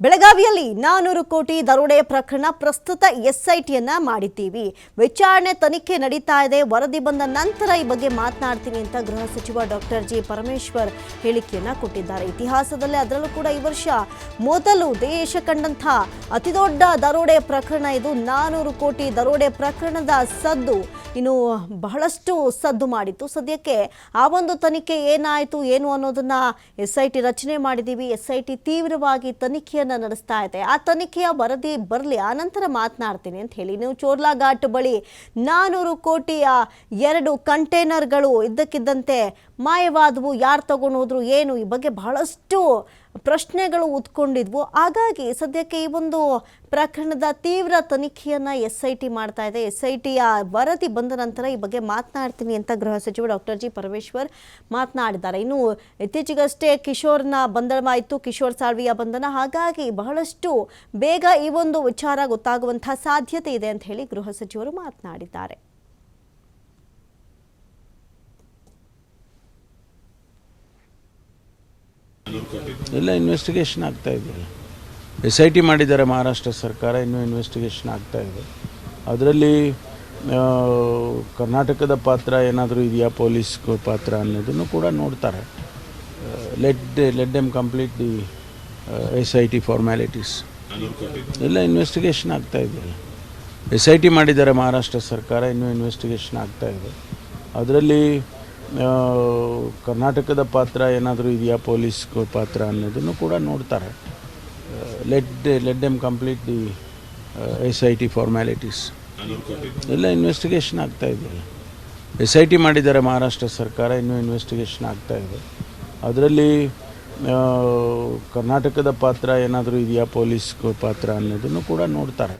ಬೆಳಗಾವಿಯಲ್ಲಿ 400 ಕೋಟಿ ದರೋಡೆ ಪ್ರಕರಣ ಪ್ರಸ್ತುತ ಎಸ್ಐಟಿಯನ್ನ ಮಾಡಿದ್ದೀವಿ. ವಿಚಾರಣೆ ತನಿಖೆ ನಡೀತಾ ಇದೆ. ವರದಿ ಬಂದ ನಂತರ ಈ ಬಗ್ಗೆ ಮಾತನಾಡ್ತೀನಿ ಅಂತ ಗೃಹ ಸಚಿವ ಡಾಕ್ಟರ್ ಜಿ ಪರಮೇಶ್ವರ್ ಹೇಳಿಕೆಯನ್ನ ಕೊಟ್ಟಿದ್ದಾರೆ. ಇತಿಹಾಸದಲ್ಲೇ ಅದರಲ್ಲೂ ಕೂಡ ಈ ವರ್ಷ ಮೊದಲು ದೇಶ ಕಂಡಂತ ಅತಿದೊಡ್ಡ ದರೋಡೆ ಪ್ರಕರಣ ಇದು. 400 ಕೋಟಿ ದರೋಡೆ ಪ್ರಕರಣದ ಸದ್ದು ಇನ್ನು ಬಹಳಷ್ಟು ಸದ್ದು ಮಾಡಿತ್ತು. ಸದ್ಯಕ್ಕೆ ಆ ಒಂದು ತನಿಖೆ ಏನಾಯಿತು ಏನು ಅನ್ನೋದನ್ನ ಎಸ್ಐಟಿ ರಚನೆ ಮಾಡಿದ್ದೀವಿ. ಎಸ್ಐಟಿ ತೀವ್ರವಾಗಿ ತನಿಖೆಯನ್ನು ನಡೆಸ್ತಾ ಇದೆ. ಆ ತನಿಖೆಯ ವರದಿ ಬರಲಿ, ಆನಂತರ ಮಾತನಾಡ್ತೀನಿ ಅಂತ ಹೇಳಿ. ನೀವು ಚೋರ್ಲಾ ಘಾಟ್ ಬಳಿ 400 ಕೋಟಿಯ 2 ಕಂಟೈನರ್ಗಳು ಇದ್ದಕ್ಕಿದ್ದಂತೆ ಮಾಯವಾದವು. ಯಾರು ತಗೊಂಡು ಹೋದ್ರು ಏನು, ಈ ಬಗ್ಗೆ ಬಹಳಷ್ಟು ಪ್ರಶ್ನೆಗಳು ಉದ್ಕೊಂಡಿದ್ವು. ಹಾಗಾಗಿ ಸದ್ಯಕ್ಕೆ ಈ ಒಂದು ಪ್ರಕರಣದ ತೀವ್ರ ತನಿಖೆಯನ್ನು ಎಸ್ಐಟಿ ಮಾಡ್ತಾ ಇದೆ. ಎಸ್ಐಟಿಯ ವರದಿ ಬಂದ ನಂತರ ಈ ಬಗ್ಗೆ ಮಾತನಾಡ್ತೀನಿ ಅಂತ ಗೃಹ ಸಚಿವ ಡಾಕ್ಟರ್ ಜಿ ಪರಮೇಶ್ವರ್ ಮಾತನಾಡಿದ್ದಾರೆ. ಇನ್ನು ಇತ್ತೀಚೆಗಷ್ಟೇ ಕಿಶೋರ್ನ ಬಂಧನವಾಯಿತು, ಕಿಶೋರ್ ಸಾಳ್ವಿಯ ಬಂಧನ. ಹಾಗಾಗಿ ಬಹಳಷ್ಟು ಬೇಗ ಈ ಒಂದು ವಿಚಾರ ಗೊತ್ತಾಗುವಂತಹ ಸಾಧ್ಯತೆ ಇದೆ ಅಂತ ಹೇಳಿ ಗೃಹ ಸಚಿವರು ಮಾತನಾಡಿದ್ದಾರೆ. ಎಲ್ಲ ಇನ್ವೆಸ್ಟಿಗೇಷನ್ ಆಗ್ತಾ ಇದೆ. SIT ಮಾಡಿದ್ದಾರೆ ಮಹಾರಾಷ್ಟ್ರ ಸರ್ಕಾರ, ಇನ್ನೂ ಇನ್ವೆಸ್ಟಿಗೇಷನ್ ಆಗ್ತಾ ಇದೆ. ಅದರಲ್ಲಿ ಕರ್ನಾಟಕದ ಪಾತ್ರ ಏನಾದರೂ ಇದೆಯಾ, ಪೊಲೀಸ್ ಪಾತ್ರ ಅನ್ನೋದನ್ನು ಕೂಡ ನೋಡ್ತಾರೆ. Let them complete the SIT formalities. ಎಲ್ಲ ಇನ್ವೆಸ್ಟಿಗೇಷನ್ ಆಗ್ತಾ ಇದೆ. SIT ಮಾಡಿದ್ದಾರೆ ಮಹಾರಾಷ್ಟ್ರ ಸರ್ಕಾರ, ಇನ್ನೂ ಇನ್ವೆಸ್ಟಿಗೇಷನ್ ಆಗ್ತಾ ಇದೆ. ಅದರಲ್ಲಿ ಕರ್ನಾಟಕದ ಪಾತ್ರ ಏನಾದರೂ ಇದೆಯಾ, ಪೊಲೀಸ್ ಪಾತ್ರ ಅನ್ನೋದನ್ನು ಕೂಡ ನೋಡ್ತಾರೆ. Let them complete the SIT formalities. ಎಲ್ಲ ಇನ್ವೆಸ್ಟಿಗೇಷನ್ ಆಗ್ತಾ ಇದೆ. SIT ಮಾಡಿದ್ದಾರೆ ಮಹಾರಾಷ್ಟ್ರ ಸರ್ಕಾರ, ಇನ್ನೂ ಇನ್ವೆಸ್ಟಿಗೇಷನ್ ಆಗ್ತಾ ಇದೆ. ಅದರಲ್ಲಿ ಕರ್ನಾಟಕದ ಪಾತ್ರ ಏನಾದರೂ ಇದೆಯಾ, ಪೊಲೀಸ್ ಪಾತ್ರ ಅನ್ನೋದನ್ನು ಕೂಡ ನೋಡ್ತಾರೆ.